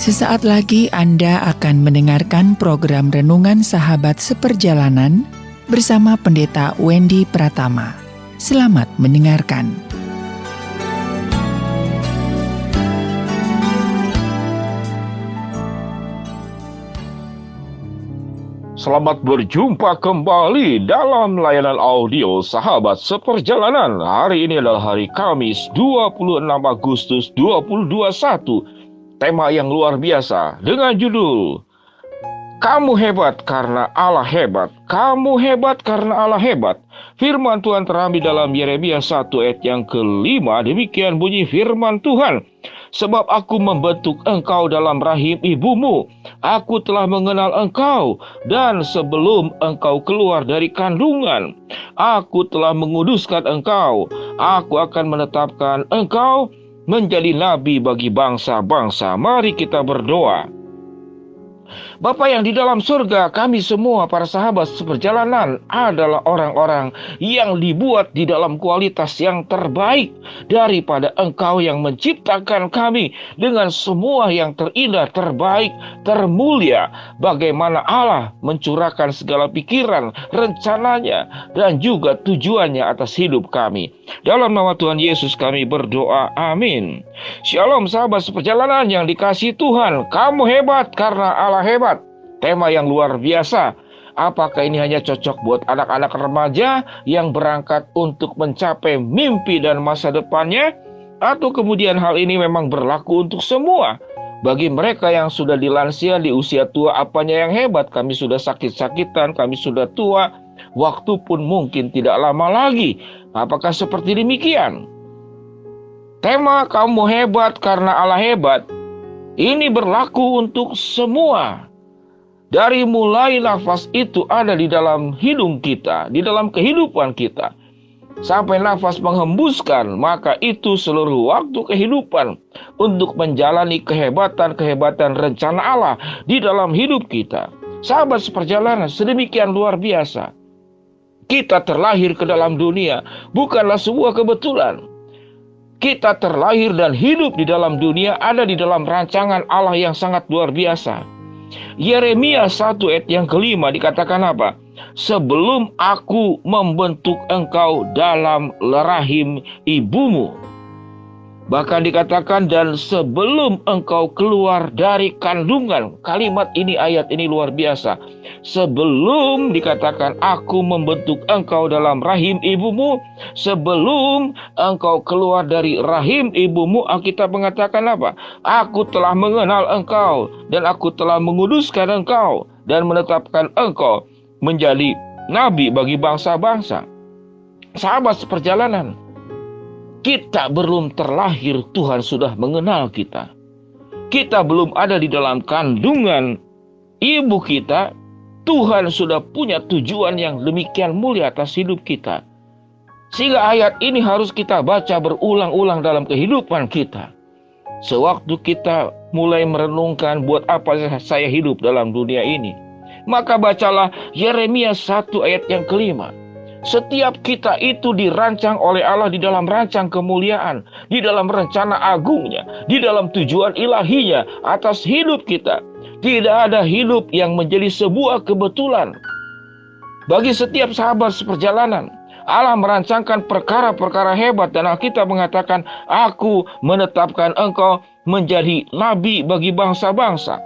Sesaat lagi Anda akan mendengarkan program Renungan Sahabat Seperjalanan bersama Pendeta Wendy Pratama. Selamat mendengarkan. Selamat berjumpa kembali dalam layanan audio Sahabat Seperjalanan. Hari ini adalah hari Kamis 26 Agustus 2021. Tema yang luar biasa dengan judul Kamu hebat karena Allah hebat. Kamu hebat karena Allah hebat. Firman Tuhan terambil dalam Yeremia 1 ayat yang kelima. Demikian bunyi firman Tuhan. Sebab aku membentuk engkau dalam rahim ibumu. Aku telah mengenal engkau. Dan sebelum engkau keluar dari kandungan, aku telah menguduskan engkau. Aku akan menetapkan engkau menjadi nabi bagi bangsa-bangsa. Mari kita berdoa. Bapa yang di dalam surga, kami semua para sahabat seperjalanan adalah orang-orang yang dibuat di dalam kualitas yang terbaik daripada Engkau yang menciptakan kami dengan semua yang terindah, terbaik, termulia. Bagaimana Allah mencurahkan segala pikiran, rencananya, dan juga tujuannya atas hidup kami. Dalam nama Tuhan Yesus kami berdoa, amin. Shalom sahabat seperjalanan yang dikasihi Tuhan. Kamu hebat karena Allah hebat. Tema yang luar biasa. Apakah ini hanya cocok buat anak-anak remaja yang berangkat untuk mencapai mimpi dan masa depannya? Atau kemudian hal ini memang berlaku untuk semua? Bagi mereka yang sudah dilansia di usia tua, apanya yang hebat? Kami sudah sakit-sakitan, kami sudah tua, waktu pun mungkin tidak lama lagi. Apakah seperti demikian? Tema kamu hebat karena Allah hebat, ini berlaku untuk semua. Dari mulai nafas itu ada di dalam hidung kita, di dalam kehidupan kita, sampai nafas menghembuskan, maka itu seluruh waktu kehidupan untuk menjalani kehebatan-kehebatan rencana Allah di dalam hidup kita. Sahabat seperjalanan, sedemikian luar biasa. Kita terlahir ke dalam dunia bukanlah sebuah kebetulan. Kita terlahir dan hidup di dalam dunia ada di dalam rancangan Allah yang sangat luar biasa. Yeremia 1 ayat yang kelima dikatakan apa? Sebelum aku membentuk engkau dalam rahim ibumu. Bahkan dikatakan dan sebelum engkau keluar dari kandungan. Kalimat ini, ayat ini luar biasa. Sebelum dikatakan aku membentuk engkau dalam rahim ibumu. Sebelum engkau keluar dari rahim ibumu, Alkitab mengatakan apa? Aku telah mengenal engkau dan aku telah menguduskan engkau dan menetapkan engkau menjadi nabi bagi bangsa-bangsa. Sahabat seperjalanan, kita belum terlahir, Tuhan sudah mengenal kita. Kita belum ada di dalam kandungan ibu kita, Tuhan sudah punya tujuan yang demikian mulia atas hidup kita. Sehingga ayat ini harus kita baca berulang-ulang dalam kehidupan kita. Sewaktu kita mulai merenungkan buat apa saya hidup dalam dunia ini, maka bacalah Yeremia 1 ayat yang kelima. Setiap kita itu dirancang oleh Allah di dalam rancang kemuliaan, di dalam rencana agungnya, di dalam tujuan ilahinya atas hidup kita. Tidak ada hidup yang menjadi sebuah kebetulan. Bagi setiap sahabat seperjalanan, Allah merancangkan perkara-perkara hebat dan Alkitab mengatakan, aku menetapkan engkau menjadi nabi bagi bangsa-bangsa.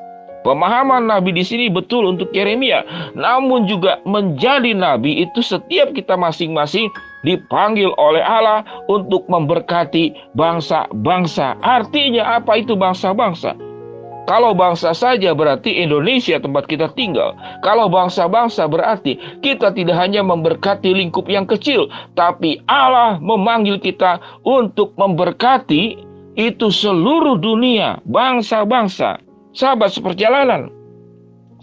Pemahaman nabi di sini betul untuk Yeremia, namun juga menjadi nabi itu setiap kita masing-masing dipanggil oleh Allah untuk memberkati bangsa-bangsa. Artinya apa itu bangsa-bangsa? Kalau bangsa saja berarti Indonesia tempat kita tinggal. Kalau bangsa-bangsa berarti kita tidak hanya memberkati lingkup yang kecil, tapi Allah memanggil kita untuk memberkati itu seluruh dunia, bangsa-bangsa. Sahabat seperjalanan,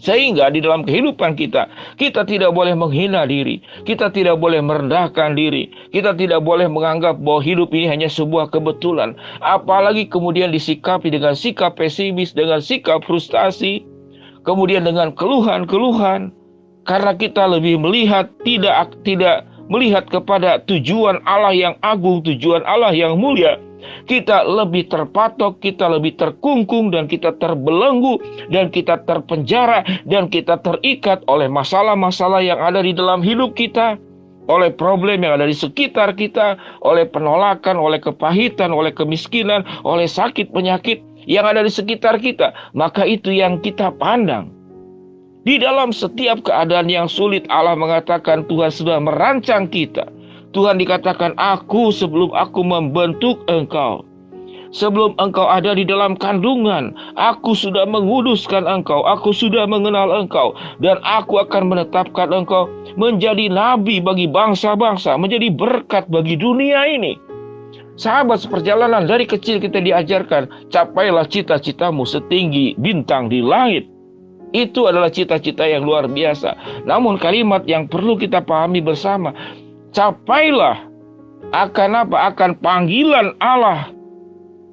sehingga di dalam kehidupan kita tidak boleh menghina diri, kita tidak boleh merendahkan diri, kita tidak boleh menganggap bahwa hidup ini hanya sebuah kebetulan, apalagi kemudian disikapi dengan sikap pesimis, dengan sikap frustasi, kemudian dengan keluhan-keluhan, karena kita lebih melihat tidak melihat kepada tujuan Allah yang agung, tujuan Allah yang mulia, kita lebih terpatok, kita lebih terkungkung, dan kita terbelenggu, dan kita terpenjara, dan kita terikat oleh masalah-masalah yang ada di dalam hidup kita, oleh problem yang ada di sekitar kita, oleh penolakan, oleh kepahitan, oleh kemiskinan, oleh sakit penyakit yang ada di sekitar kita. Maka itu yang kita pandang. Di dalam setiap keadaan yang sulit, Allah mengatakan Tuhan sudah merancang kita. Tuhan dikatakan, aku sebelum aku membentuk engkau, sebelum engkau ada di dalam kandungan, aku sudah menguduskan engkau, aku sudah mengenal engkau, dan aku akan menetapkan engkau menjadi nabi bagi bangsa-bangsa, menjadi berkat bagi dunia ini. Sahabat seperjalanan, dari kecil kita diajarkan, capailah cita-citamu setinggi bintang di langit. Itu adalah cita-cita yang luar biasa. Namun kalimat yang perlu kita pahami bersama, capailah akan apa? Akan panggilan Allah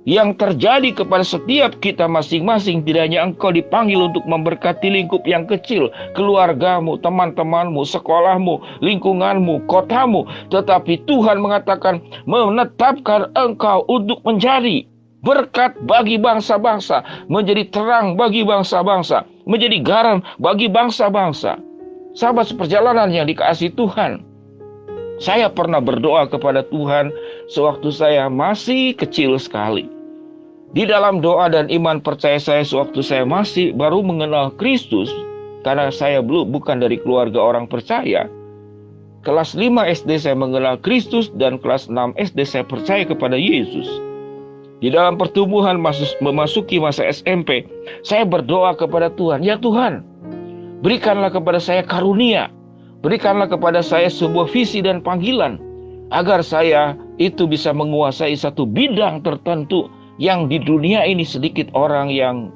yang terjadi kepada setiap kita masing-masing. Tidak hanya engkau dipanggil untuk memberkati lingkup yang kecil, keluargamu, teman-temanmu, sekolahmu, lingkunganmu, kotamu, tetapi Tuhan mengatakan menetapkan engkau untuk menjadi berkat bagi bangsa-bangsa, menjadi terang bagi bangsa-bangsa, menjadi garam bagi bangsa-bangsa. Sahabat seperjalanan yang dikasihi Tuhan, saya pernah berdoa kepada Tuhan sewaktu saya masih kecil sekali. Di dalam doa dan iman percaya saya sewaktu saya masih baru mengenal Kristus, karena saya bukan dari keluarga orang percaya. Kelas 5 SD saya mengenal Kristus, dan kelas 6 SD saya percaya kepada Yesus. Di dalam pertumbuhan memasuki masa SMP, saya berdoa kepada Tuhan, ya Tuhan, berikanlah kepada saya karunia, berikanlah kepada saya sebuah visi dan panggilan, agar saya itu bisa menguasai satu bidang tertentu yang di dunia ini sedikit orang yang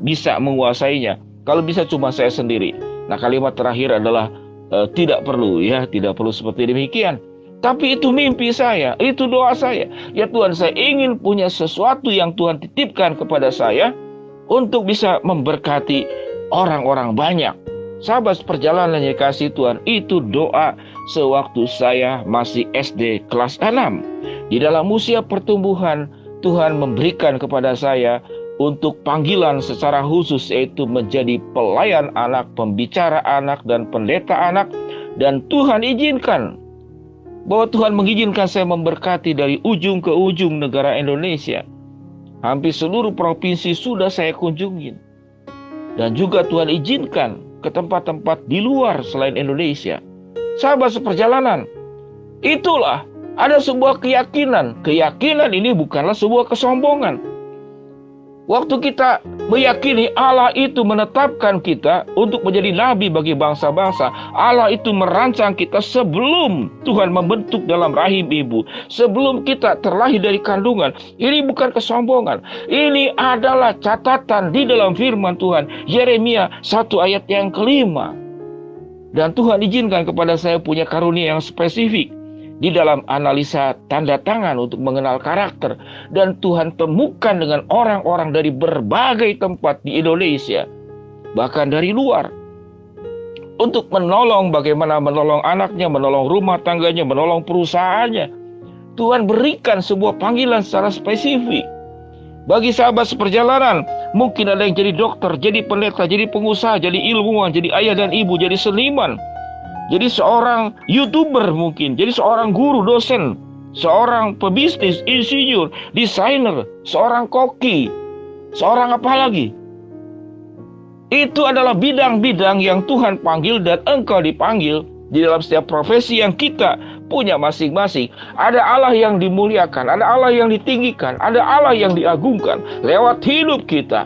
bisa menguasainya. Kalau bisa cuma saya sendiri. Nah, kalimat terakhir adalah tidak perlu seperti demikian. Tapi itu mimpi saya, itu doa saya. Ya Tuhan, saya ingin punya sesuatu yang Tuhan titipkan kepada saya untuk bisa memberkati orang-orang banyak. Sahabat perjalanan yang dikasihi Tuhan, itu doa sewaktu saya masih SD kelas 6. Di dalam usia pertumbuhan, Tuhan memberikan kepada saya untuk panggilan secara khusus, yaitu menjadi pelayan anak, pembicara anak, dan pendeta anak. Dan Tuhan izinkan bahwa Tuhan mengizinkan saya memberkati dari ujung ke ujung negara Indonesia. Hampir seluruh provinsi sudah saya kunjungin. Dan juga Tuhan izinkan ke tempat-tempat di luar selain Indonesia. Sahabat seperjalanan, itulah ada sebuah keyakinan. Keyakinan ini bukanlah sebuah kesombongan. Waktu kita meyakini Allah itu menetapkan kita untuk menjadi nabi bagi bangsa-bangsa, Allah itu merancang kita sebelum Tuhan membentuk dalam rahim ibu, sebelum kita terlahir dari kandungan. Ini bukan kesombongan. Ini adalah catatan di dalam firman Tuhan, Yeremia 1 ayat yang kelima. Dan Tuhan izinkan kepada saya punya karunia yang spesifik di dalam analisa tanda tangan untuk mengenal karakter. Dan Tuhan temukan dengan orang-orang dari berbagai tempat di Indonesia, bahkan dari luar, untuk menolong, bagaimana menolong anaknya, menolong rumah tangganya, menolong perusahaannya. Tuhan berikan sebuah panggilan secara spesifik. Bagi sahabat seperjalanan, mungkin ada yang jadi dokter, jadi pendeta, jadi pengusaha, jadi ilmuwan, jadi ayah dan ibu, jadi seniman, jadi seorang YouTuber mungkin, jadi seorang guru, dosen, seorang pebisnis, insinyur, desainer, seorang koki, seorang apa lagi. Itu adalah bidang-bidang yang Tuhan panggil dan engkau dipanggil. Di dalam setiap profesi yang kita punya masing-masing, ada Allah yang dimuliakan, ada Allah yang ditinggikan, ada Allah yang diagungkan lewat hidup kita.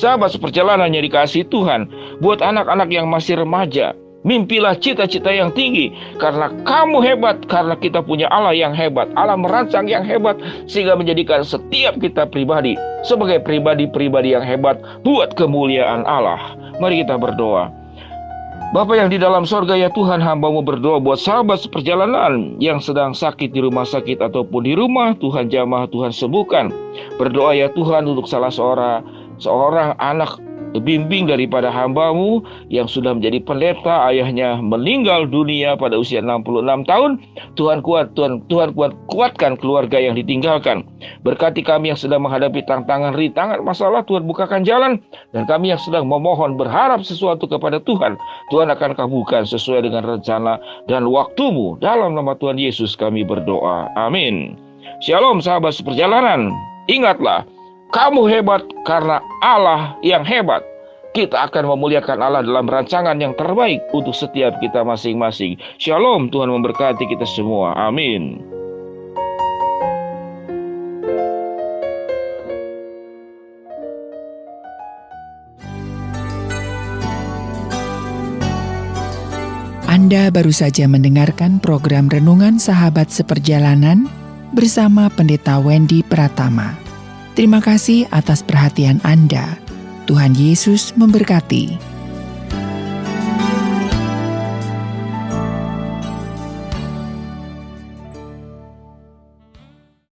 Sahabat seperjalanan yang dikasihi Tuhan, buat anak-anak yang masih remaja, mimpilah cita-cita yang tinggi, karena kamu hebat, karena kita punya Allah yang hebat. Allah merancang yang hebat sehingga menjadikan setiap kita pribadi sebagai pribadi-pribadi yang hebat buat kemuliaan Allah. Mari kita berdoa. Bapa yang di dalam sorga, ya Tuhan, hamba-Mu berdoa buat sahabat seperjalanan yang sedang sakit di rumah sakit ataupun di rumah. Tuhan jamah, Tuhan sembuhkan. Berdoa ya Tuhan untuk salah seorang anak bimbing daripada hamba-Mu yang sudah menjadi pendeta, ayahnya meninggal dunia pada usia 66 tahun. Tuhan kuatkan keluarga yang ditinggalkan. Berkati kami yang sedang menghadapi tantangan, rintangan, masalah, Tuhan bukakan jalan. Dan kami yang sedang memohon, berharap sesuatu kepada Tuhan, Tuhan akan kabulkan sesuai dengan rencana dan waktu-Mu. Dalam nama Tuhan Yesus kami berdoa. Amin. Shalom sahabat seperjalanan. Ingatlah, kamu hebat karena Allah yang hebat. Kita akan memuliakan Allah dalam rancangan yang terbaik untuk setiap kita masing-masing. Shalom, Tuhan memberkati kita semua. Amin. Anda baru saja mendengarkan program Renungan Sahabat Seperjalanan bersama Pendeta Wendy Pratama. Terima kasih atas perhatian Anda. Tuhan Yesus memberkati.